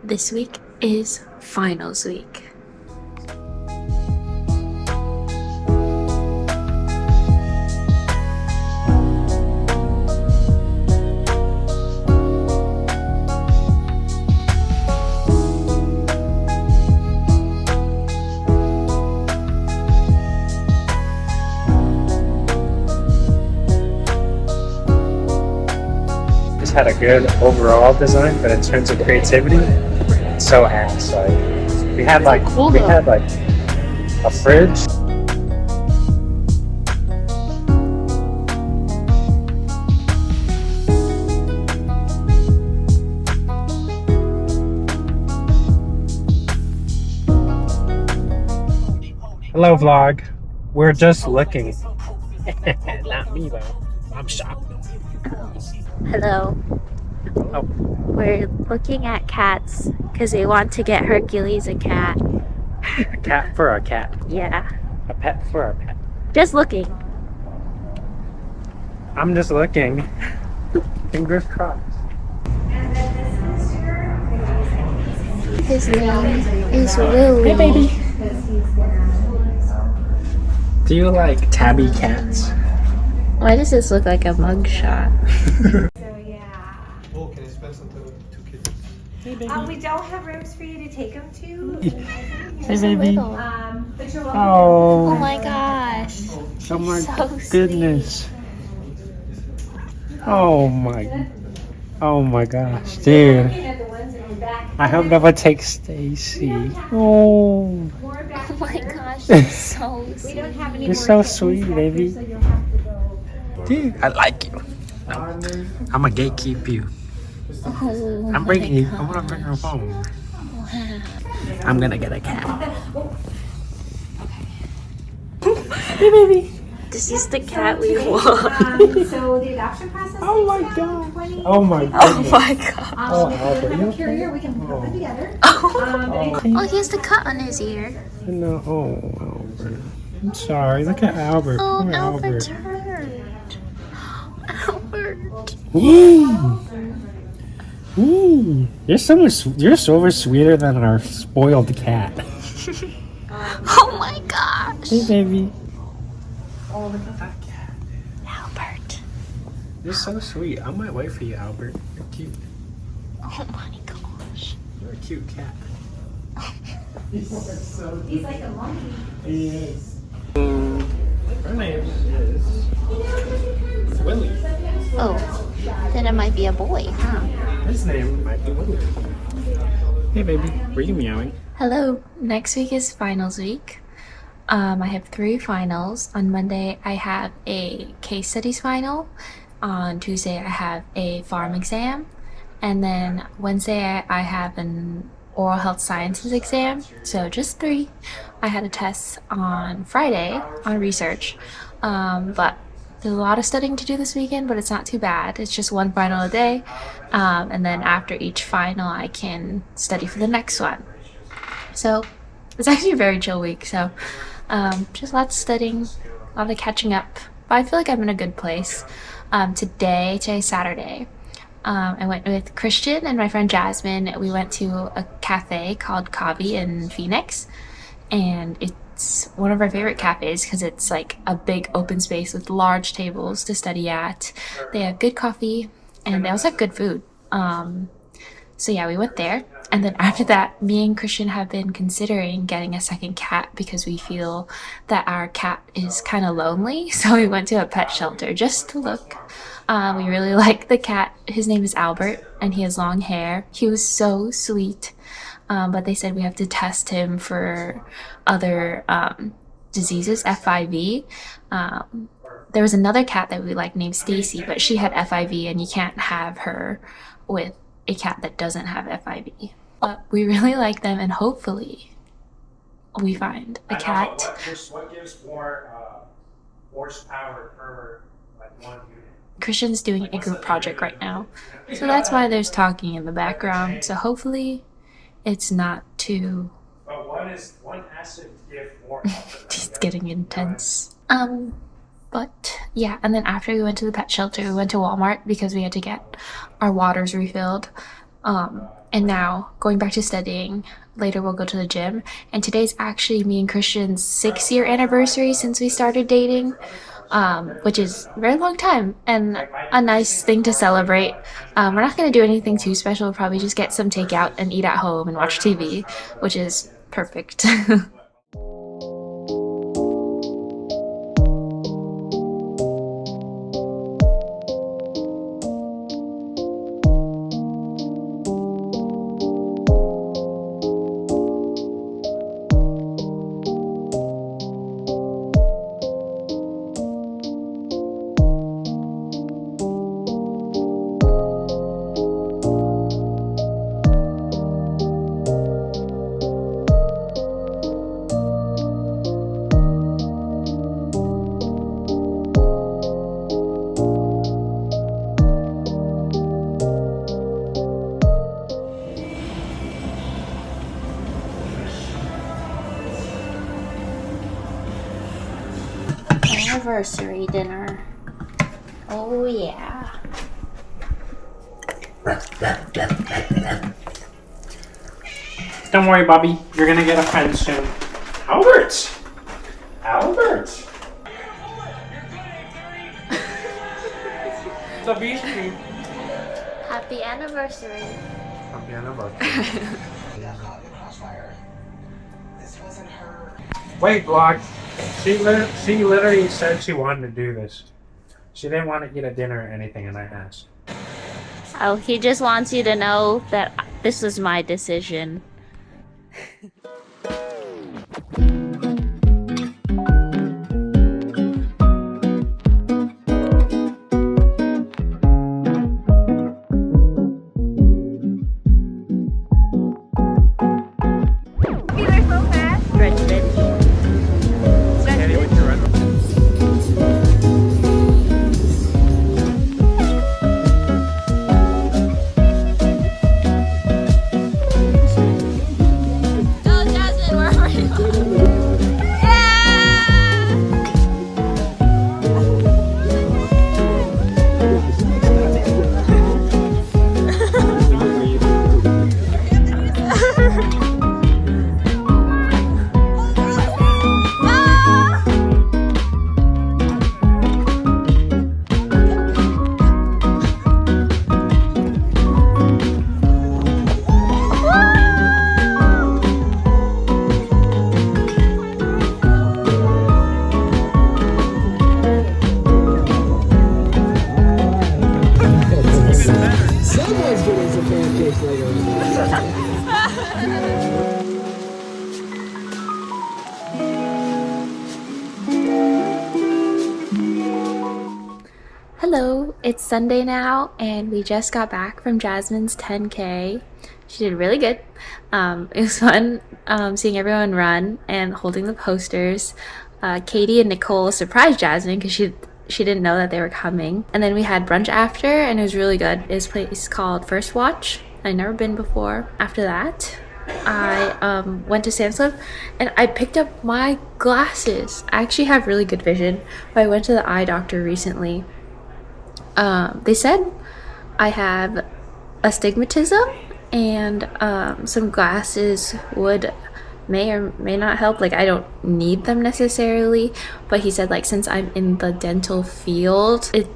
This week is finals week. Just had a good overall design, but in terms of creativity, it's so ass. Like we had like a fridge. Hello vlog. We're just looking. Not me though. I'm shocked. Hello. Oh. We're looking at cats because they want to get Hercules a cat. A cat for a cat. Yeah. A pet for a pet. Just looking. I'm just looking. Fingers crossed. His name is Willie. Hey baby. Do you like tabby cats? Why does this look like a mugshot? Oh, can I spend some time with 2 kids? Hey baby. We don't have rooms for you to take them to. Hey baby. But you're welcome. Oh Oh. my gosh. Oh my so goodness. Oh my gosh, dude. Looking at the ones in the back. I hope nobody takes Stacy. Oh. More back Oh my here. gosh, it's so We sweet. don't have any You're more so kittens sweet, back baby. here, so you'll have to go. Dude, I like you. No, I'm a gatekeep you. Oh I'm my bringing you. I'm gosh. gonna bring her home. I'm gonna get a cat. Hey baby. This is the cat we want. So the adoption process. Oh my takes about gosh. 20 Oh my Oh goodness. my god. Oh, If Albert, you don't you have a carrier, we can put them together. Oh, he has the cut on his ear. No, oh, Albert. I'm sorry. Look at Albert. Oh, Poor Albert's Albert. hurt. Albert. You're so much sweeter than our spoiled cat. Oh my gosh. Hey, baby. Oh, look at that cat. Albert. You're so sweet. I might wait for you, Albert. You're cute. Oh my gosh. You're a cute cat. He's like a monkey. He is. Her name is Willie. Oh, then it might be a boy, huh? His name might be Willie. Hey, baby. Were you meowing? Hello. Next week is finals week. I have 3 finals. On Monday, I have a case studies final. On Tuesday, I have a pharm exam. And then Wednesday, I have an oral health sciences exam. So just 3. I had a test on Friday on research. But there's a lot of studying to do this weekend, but it's not too bad. It's just 1 final a day. And then after each final, I can study for the next one. So it's actually a very chill week. So just lots of studying, a lot of catching up. But I feel like I'm in a good place. Today's Saturday. I went with Christian and my friend Jasmine. We went to a cafe called Kavi in Phoenix. And it's one of our favorite cafes because it's like a big open space with large tables to study at. They have good coffee and they also have good food. So yeah, we went there. And then after that, me and Christian have been considering getting a second cat because we feel that our cat is kind of lonely. So we went to a pet shelter just to look. We really like the cat. His name is Albert and he has long hair. He was so sweet. But they said we have to test him for other diseases, FIV. There was another cat that we like named Stacy, but she had FIV and you can't have her with a cat that doesn't have FIV. But we really like them and hopefully we find a cat. What gives more horsepower per like one unit? Christian's doing a group project right now. So that's why there's talking in the background. So hopefully it's not too... But one has to give more. It's getting intense. But yeah, and then after we went to the pet shelter, we went to Walmart because we had to get our waters refilled. and now going back to studying. Later we'll go to the gym, and today's actually me and Christian's 6-year anniversary since we started dating, which is a very long time and a nice thing to celebrate. We're not going to do anything too special. We'll probably just get some takeout and eat at home and watch TV, which is perfect. Anniversary dinner. Oh yeah. Don't worry, Bobby. You're gonna get a friend soon. Albert! Albert! It's a beach cream. Happy anniversary. Happy anniversary. Wait, Block. She literally said she wanted to do this. She didn't want to get a dinner or anything, and I asked. Oh, he just wants you to know that this was my decision. Hello, it's Sunday now, and we just got back from Jasmine's 10K. She did really good. It was fun seeing everyone run and holding the posters. Katie and Nicole surprised Jasmine because she didn't know that they were coming. And then we had brunch after, and it was really good. It's a place called First Watch. I'd never been before. After that, I went to Sam's Club and I picked up my glasses. I actually have really good vision, but I went to the eye doctor recently. They said I have astigmatism, and some glasses may or may not help. Like, I don't need them necessarily, but he said, like, since I'm in the dental field, it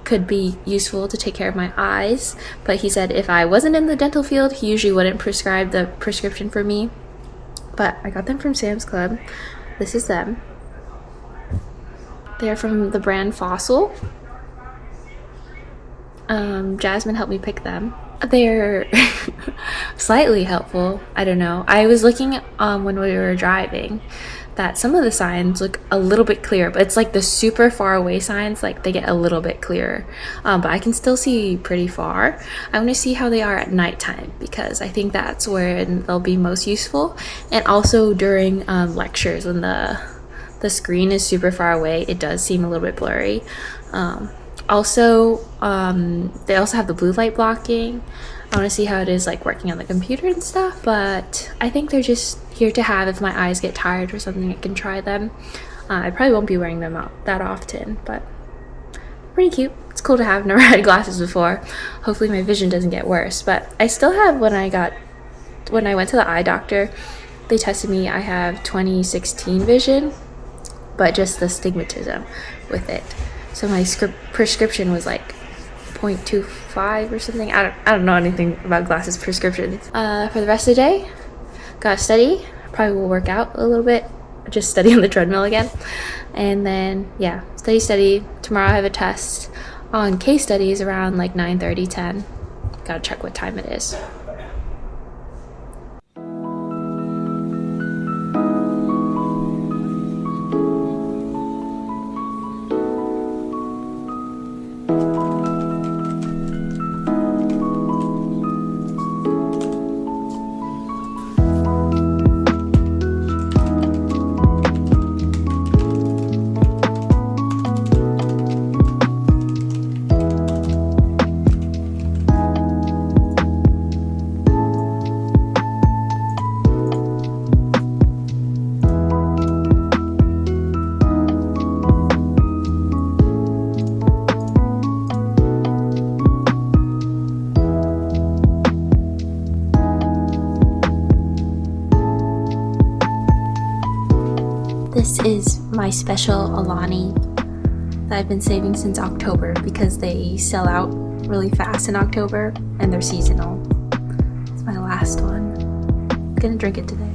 could be useful to take care of my eyes. But he said if I wasn't in the dental field, he usually wouldn't prescribe the prescription for me. But I got them from Sam's Club. This is them. They're from the brand Fossil. Jasmine helped me pick them. They're slightly helpful. I don't know. I was looking when we were driving that some of the signs look a little bit clearer, but it's like the super far away signs, like they get a little bit clearer. But I can still see pretty far. I want to see how they are at nighttime, because I think that's where they'll be most useful. And also during lectures, when the screen is super far away, it does seem a little bit blurry. Also, they also have the blue light blocking. I want to see how it is like working on the computer and stuff, but I think they're just here to have if my eyes get tired or something. I can try them. I probably won't be wearing them out that often, but pretty cute. it's cool to have. Never had glasses before. Hopefully my vision doesn't get worse. But I still have, when I went to the eye doctor, they tested me, I have 2016 vision, but just the stigmatism with it. So my prescription was like 0.25 or something. I don't know anything about glasses prescriptions. For the rest of the day, gotta study. Probably will work out a little bit. Just study on the treadmill again. And then, yeah, study. Tomorrow I have a test on case studies around like 9:30, 10. Gotta check what time it is. This is my special Alani that I've been saving since October because they sell out really fast in October and they're seasonal. It's my last one. I'm gonna drink it today.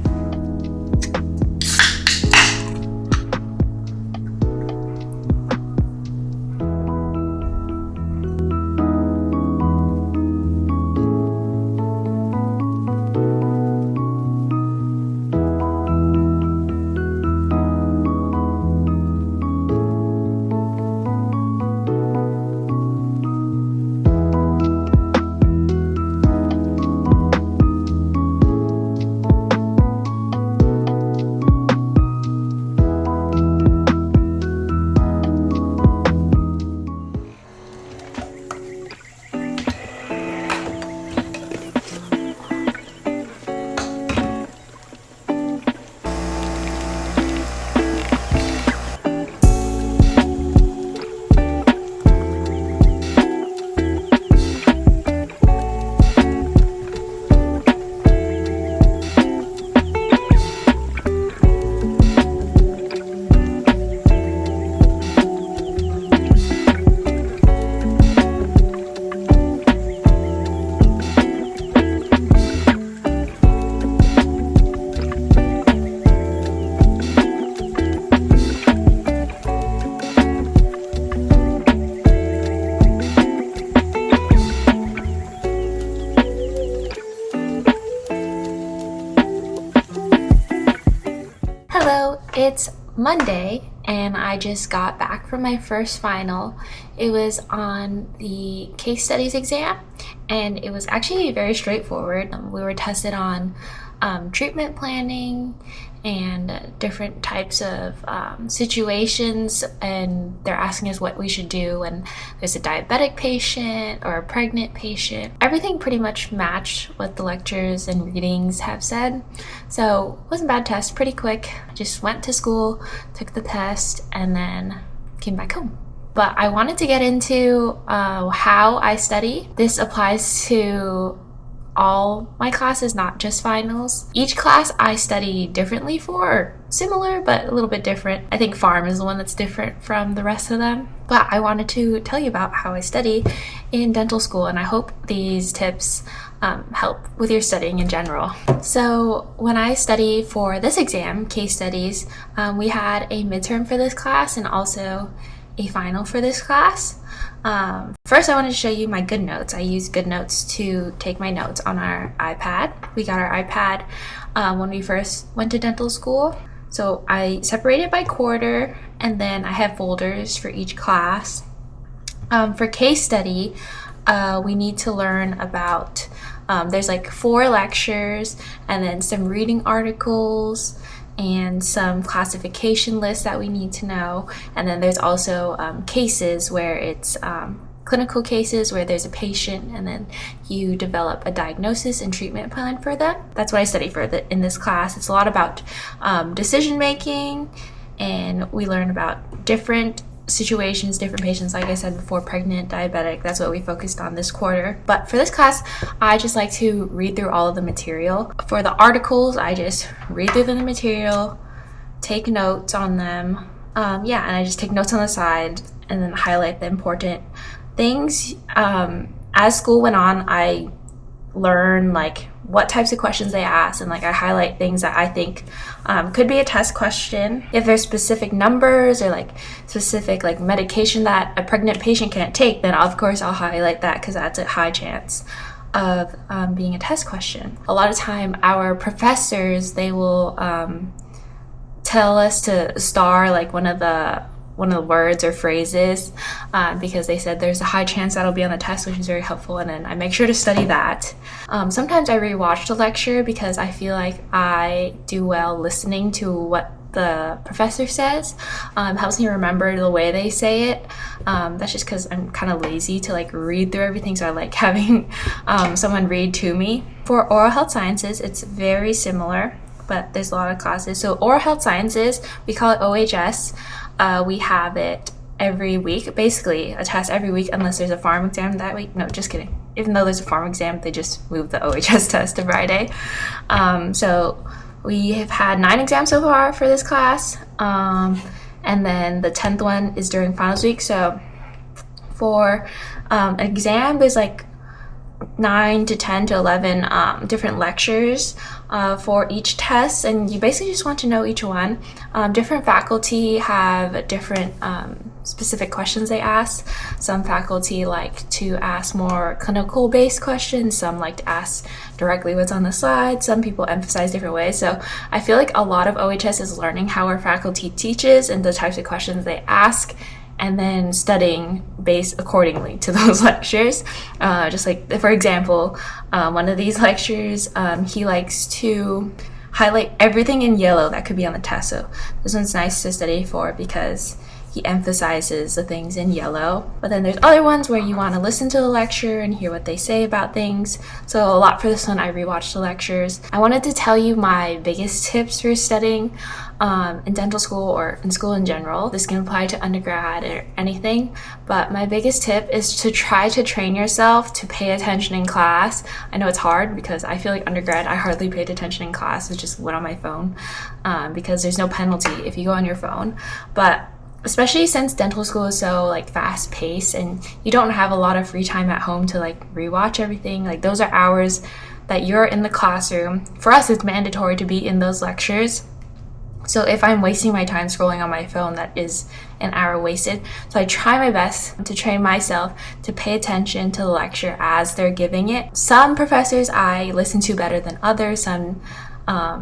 Hello, it's Monday and I just got back from my first final. It was on the case studies exam and it was actually very straightforward. We were tested on treatment planning and different types of situations, and they're asking us what we should do when there's a diabetic patient or a pregnant patient. Everything pretty much matched what the lectures and readings have said, so it wasn't a bad test, pretty quick. I just went to school, took the test, and then came back home. But I wanted to get into how I study. This applies to all my classes, not just finals. Each class I study differently for, similar but a little bit different. I think pharm is the one that's different from the rest of them. But I wanted to tell you about how I study in dental school, and I hope these tips help with your studying in general. So when I study for this exam, case studies, we had a midterm for this class and also a final for this class. First I wanted to show you my GoodNotes. I use GoodNotes to take my notes on our iPad. We got our iPad when we first went to dental school. So I separate it by quarter, and then I have folders for each class. For case study, we need to learn about, there's like 4 lectures and then some reading articles and some classification lists that we need to know. And then there's also cases where it's clinical cases where there's a patient and then you develop a diagnosis and treatment plan for them. That's what I study for in this class. It's a lot about decision making, and we learn about different situations, different patients, like I said before, pregnant, diabetic. That's what we focused on this quarter. But for this class, I just like to read through all of the material. For the articles, I just read through the material, take notes on them. And I just take notes on the side and then highlight the important things. As school went on, I learned like what types of questions they ask, and like I highlight things that I think could be a test question. If there's specific numbers or like specific like medication that a pregnant patient can't take, then of course I'll highlight that because that's a high chance of being a test question. A lot of time our professors, they will tell us to star like one of the words or phrases because they said there's a high chance that'll be on the test, which is very helpful, and then I make sure to study that. Sometimes I rewatch the lecture because I feel like I do well listening to what the professor says. Helps me remember the way they say it. That's just because I'm kind of lazy to like read through everything, so I like having someone read to me. For oral health sciences, it's very similar, but there's a lot of classes. So oral health sciences, we call it OHS. We have it every week, basically a test every week unless there's a pharm exam that week. No, just kidding. Even though there's a pharm exam, they just moved the OHS test to Friday. So we have had 9 exams so far for this class. And then the 10th one is during finals week. So for exam, there's like 9 to 10 to 11 different lectures for each test, and you basically just want to know each one. Different faculty have different specific questions they ask. Some faculty like to ask more clinical based questions, some like to ask directly what's on the slide, some people emphasize different ways. So I feel like a lot of OHS is learning how our faculty teaches and the types of questions they ask, and then studying based accordingly to those lectures. Just like, for example, one of these lectures, he likes to highlight everything in yellow that could be on the test. So this one's nice to study for because he emphasizes the things in yellow. But then there's other ones where you want to listen to the lecture and hear what they say about things. So a lot for this one, I rewatched the lectures. I wanted to tell you my biggest tips for studying in dental school or in school in general. This can apply to undergrad or anything, but my biggest tip is to try to train yourself to pay attention in class. I know it's hard because I feel like undergrad, I hardly paid attention in class. I just went on my phone because there's no penalty if you go on your phone. But especially since dental school is so like fast paced and you don't have a lot of free time at home to like rewatch everything, like those are hours that you're in the classroom. For us, it's mandatory to be in those lectures. So if I'm wasting my time scrolling on my phone, that is an hour wasted. So I try my best to train myself to pay attention to the lecture as they're giving it. Some professors I listen to better than others. Some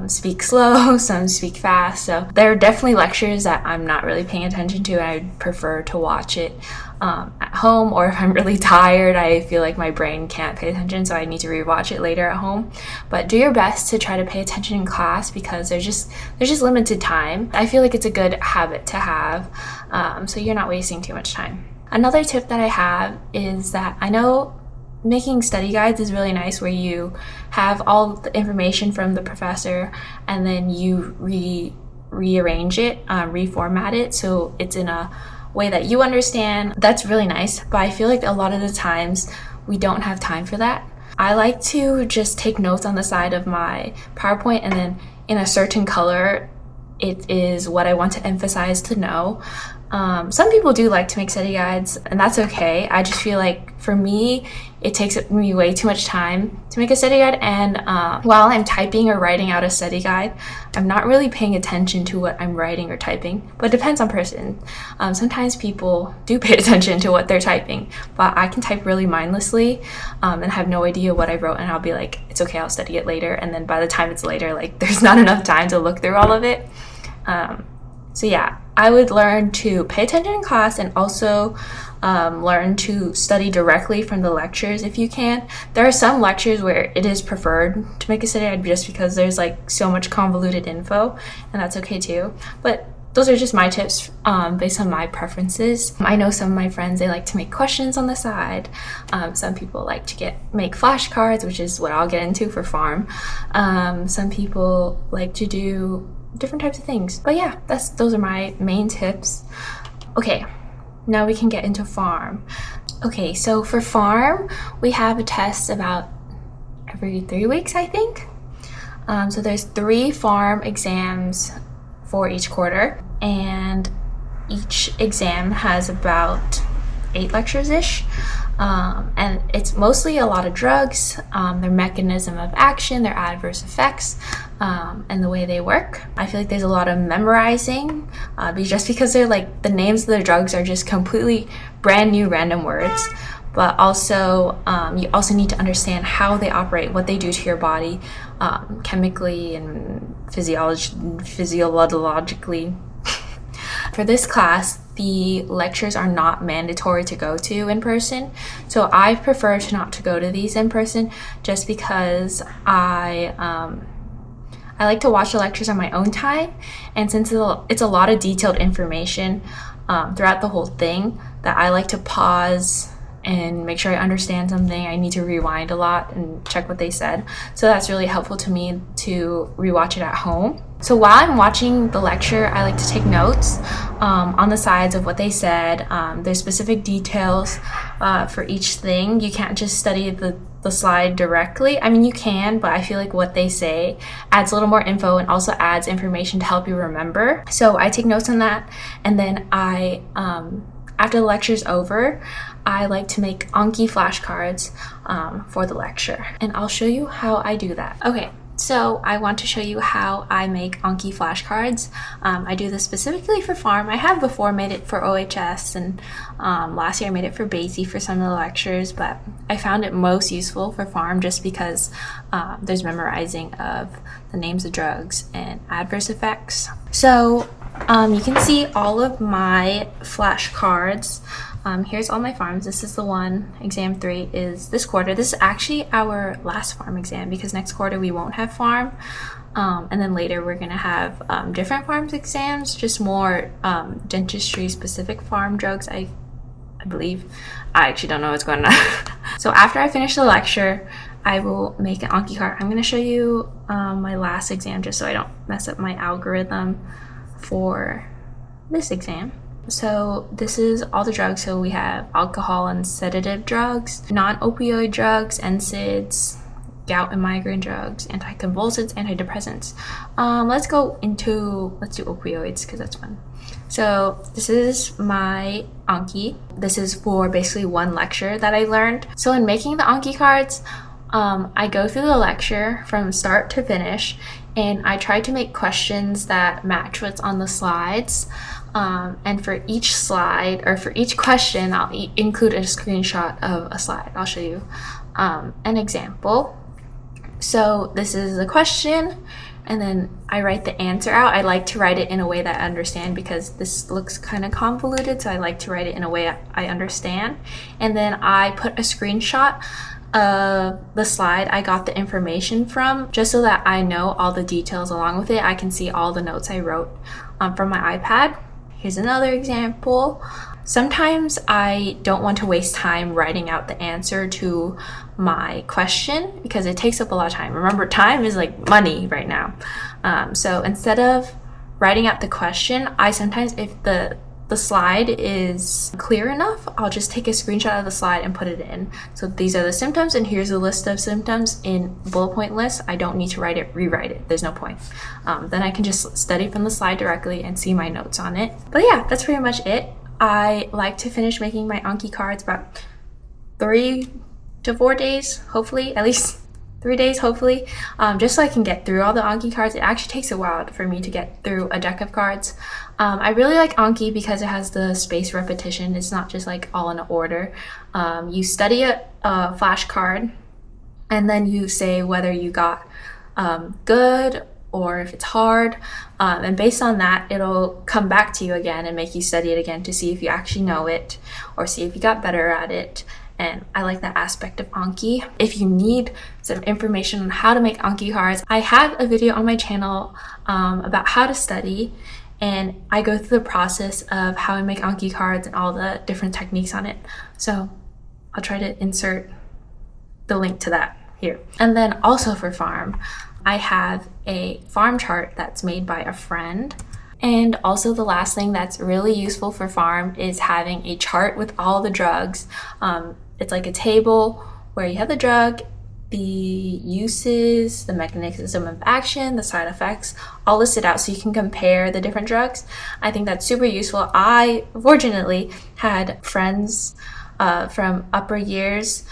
speak slow, some speak fast. So there are definitely lectures that I'm not really paying attention to, and I'd prefer to watch it at home, or if I'm really tired, I feel like my brain can't pay attention, so I need to rewatch it later at home. But do your best to try to pay attention in class because there's just limited time. I feel like it's a good habit to have, so you're not wasting too much time. Another tip that I have is that I know making study guides is really nice, where you have all the information from the professor and then you rearrange it, reformat it so it's in a way that you understand. That's really nice, but I feel like a lot of the times we don't have time for that. I like to just take notes on the side of my PowerPoint, and then in a certain color it is what I want to emphasize to know. Some people do like to make study guides, and that's okay. I just feel like for me, it takes me way too much time to make a study guide, and while I'm typing or writing out a study guide, I'm not really paying attention to what I'm writing or typing, but it depends on person. Sometimes people do pay attention to what they're typing, but I can type really mindlessly and have no idea what I wrote, and I'll be like, it's okay, I'll study it later, and then by the time it's later, like there's not enough time to look through all of it. So yeah, I would learn to pay attention in class and also learn to study directly from the lectures if you can. There are some lectures where it is preferred to make a study guide just because there's like so much convoluted info, and that's okay too. But those are just my tips based on my preferences. I know some of my friends, they like to make questions on the side. Some people like to make flashcards, which is what I'll get into for pharm. Some people like to do different types of things. But yeah, those are my main tips. Okay, now we can get into Pharm. Okay, so for Pharm, we have a test about every 3 weeks, I think. So there's 3 Pharm exams for each quarter, and each exam has about 8 lectures-ish. And it's mostly a lot of drugs, their mechanism of action, their adverse effects, and the way they work. I feel like there's a lot of memorizing, just because they're like, the names of the drugs are just completely brand new random words. But also, you also need to understand how they operate, what they do to your body, chemically and physiologically. For this class, the lectures are not mandatory to go to in person, so I prefer not to go to these in person, just because I like to watch the lectures on my own time, and since it's a lot of detailed information throughout the whole thing, that I like to pause and make sure I understand something. I need to rewind a lot and check what they said, so that's really helpful to me to rewatch it at home. So while I'm watching the lecture, I like to take notes on the sides of what they said. There's specific details for each thing. You can't just study the slide directly. I mean, you can, but I feel like what they say adds a little more info and also adds information to help you remember. So I take notes on that, and then I, after the lecture's over, I like to make Anki flashcards for the lecture, and I'll show you how I do that. Okay. So I want to show you how I make Anki flashcards. I do this specifically for Pharm. I have before made it for OHS, and last year I made it for BASI for some of the lectures, but I found it most useful for Pharm just because there's memorizing of the names of drugs and adverse effects. So you can see all of my flashcards. Here's all my Pharms. This is the one, exam 3 is this quarter. This is actually our last Pharm exam because next quarter we won't have Pharm. And then later we're gonna have different Pharms exams, just more dentistry specific Pharm drugs, I believe. I actually don't know what's going on. So after I finish the lecture, I will make an Anki card. I'm gonna show you my last exam just so I don't mess up my algorithm for this exam. So this is all the drugs. So we have alcohol and sedative drugs, non-opioid drugs, NSAIDs, gout and migraine drugs, anticonvulsants, antidepressants. Let's do opioids because that's fun. So this is my Anki. This is for basically one lecture that I learned. So in making the Anki cards, I go through the lecture from start to finish, and I try to make questions that match what's on the slides. And for each slide, or for each question, I'll include a screenshot of a slide. I'll show you an example. So this is the question, and then I write the answer out. I like to write it in a way that I understand because this looks kind of convoluted, so I like to write it in a way I understand. And then I put a screenshot of the slide I got the information from, just so that I know all the details along with it. I can see all the notes I wrote from my iPad. Here's another example. Sometimes I don't want to waste time writing out the answer to my question because it takes up a lot of time. Remember, time is like money right now. So instead of writing out the question, I sometimes, if the slide is clear enough, I'll just take a screenshot of the slide and put it in. So these are the symptoms, and here's a list of symptoms in bullet point list. I don't need to rewrite it. There's no point. Then I can just study from the slide directly and see my notes on it. But yeah, that's pretty much it. I like to finish making my Anki cards about 3 to 4 days, hopefully, at least 3 days, hopefully, just so I can get through all the Anki cards. It actually takes a while for me to get through a deck of cards. I really like Anki because it has the spaced repetition. It's not just like all in order. You study a flashcard, and then you say whether you got good or if it's hard, and based on that, it'll come back to you again and make you study it again to see if you actually know it or see if you got better at it. And I like that aspect of Anki. If you need some information on how to make Anki cards, I have a video on my channel about how to study, and I go through the process of how I make Anki cards and all the different techniques on it. So I'll try to insert the link to that here. And then also for Pharm, I have a Pharm chart that's made by a friend. And also the last thing that's really useful for pharm is having a chart with all the drugs. It's like a table where you have the drug, the uses, the mechanism of action, the side effects, all listed out so you can compare the different drugs. I think that's super useful. I fortunately had friends from upper years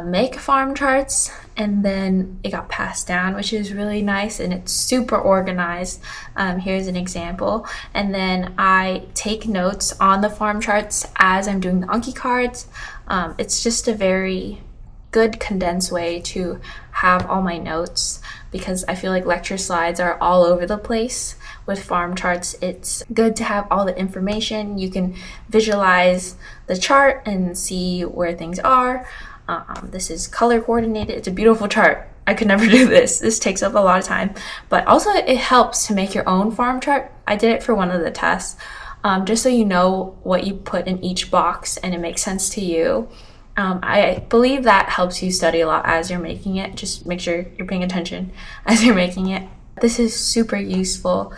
make pharm charts, and then it got passed down, which is really nice, and it's super organized. Here's an example, and then I take notes on the pharm charts as I'm doing the Anki cards. It's just a very good condensed way to have all my notes, because I feel like lecture slides are all over the place. With pharm charts, it's good to have all the information. You can visualize the chart and see where things are. This is color coordinated. It's a beautiful chart. I could never do this. This takes up a lot of time, but also it helps to make your own pharm chart. I did it for one of the tests, just so you know what you put in each box and it makes sense to you. I believe that helps you study a lot as you're making it. Just make sure you're paying attention as you're making it. This is super useful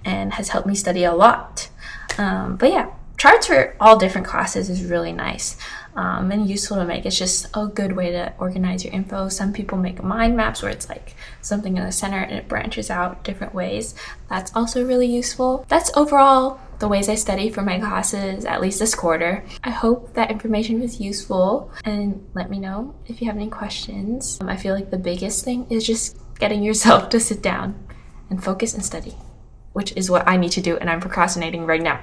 and has helped me study a lot. But yeah, charts for all different classes is really nice and useful to make. It's just a good way to organize your info. Some people make mind maps where it's like something in the center and it branches out different ways. That's also really useful. That's overall the ways I study for my classes, at least this quarter. I hope that information was useful, and let me know if you have any questions. I feel like the biggest thing is just getting yourself to sit down and focus and study, which is what I need to do, and I'm procrastinating right now.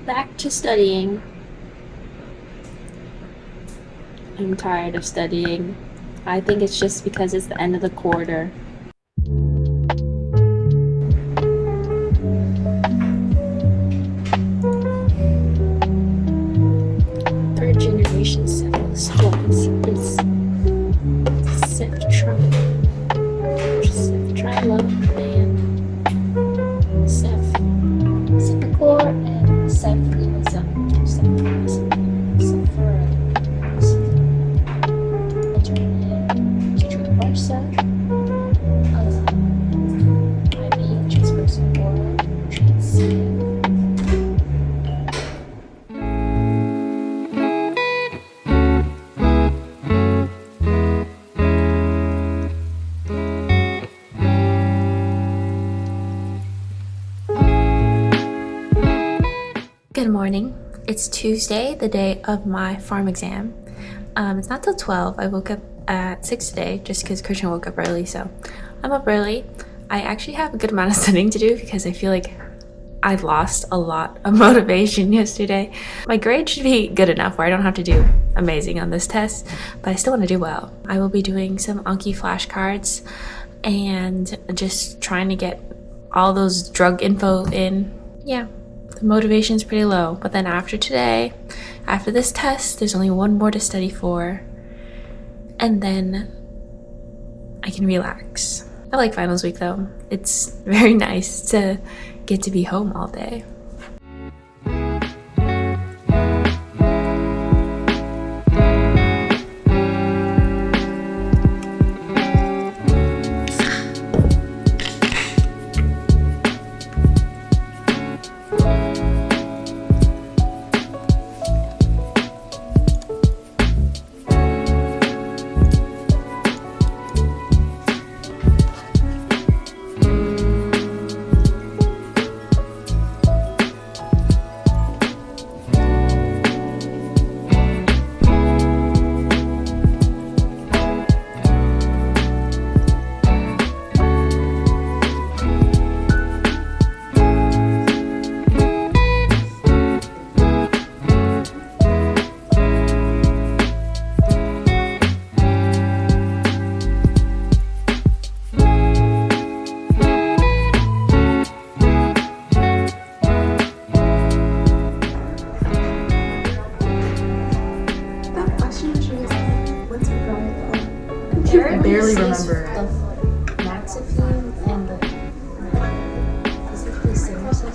Back to studying. I'm tired of studying. I think it's just because it's the end of the quarter. Third generation syphilis is ceftriaxone and cefepicor and ceftriaxone. To treat MRSA, IV transperson oral treats. Good morning. It's Tuesday, the day of my pharm exam. It's not till 12. I woke up at 6 today just because Christian woke up early, so I'm up early. I actually have a good amount of studying to do because I feel like I lost a lot of motivation yesterday. My grade should be good enough where I don't have to do amazing on this test, but I still want to do well. I will be doing some Anki flashcards and just trying to get all those drug info in. Yeah. The motivation's pretty low, but then after today, after this test, there's only one more to study for, and then I can relax. I like finals week though. It's very nice to get to be home all day. really This is remember it. the Maxifine and the. Is it the Simracid?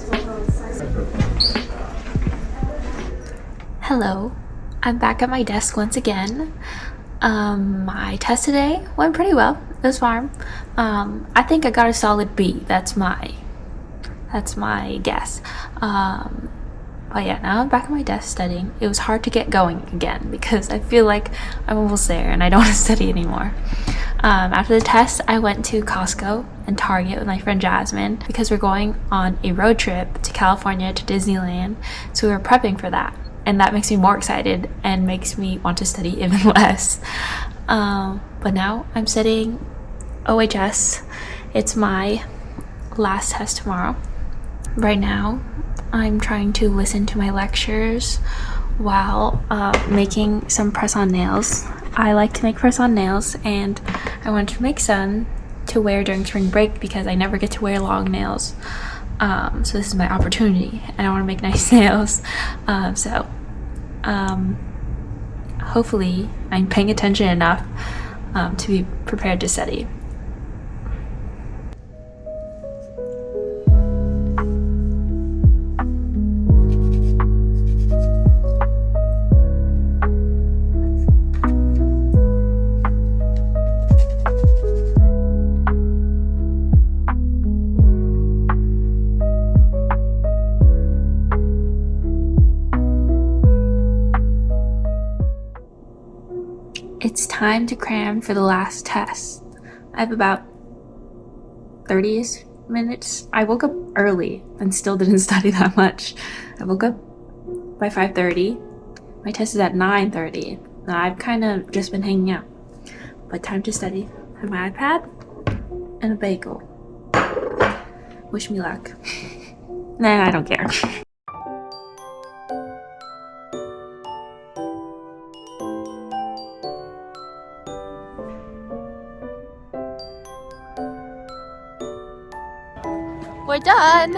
Hello, I'm back at my desk once again. My test today went pretty well. It was fine. I think I got a solid B. That's my guess. But yeah, now I'm back at my desk studying. It was hard to get going again because I feel like I'm almost there and I don't want to study anymore. After the test, I went to Costco and Target with my friend Jasmine because we're going on a road trip to California to Disneyland. So we were prepping for that. And that makes me more excited and makes me want to study even less. But now I'm studying OHS. It's my last test tomorrow. Right now, I'm trying to listen to my lectures while making some press-on nails. I like to make press-on nails, and I want to make some to wear during spring break because I never get to wear long nails. So this is my opportunity, and I want to make nice nails. Hopefully I'm paying attention enough to be prepared to study. It's time to cram for the last test. I have about 30-ish minutes. I woke up early and still didn't study that much. I woke up by 5:30. My test is at 9:30. Now I've kind of just been hanging out. But time to study. I have my iPad and a bagel. Wish me luck. Nah, I don't care. We're done!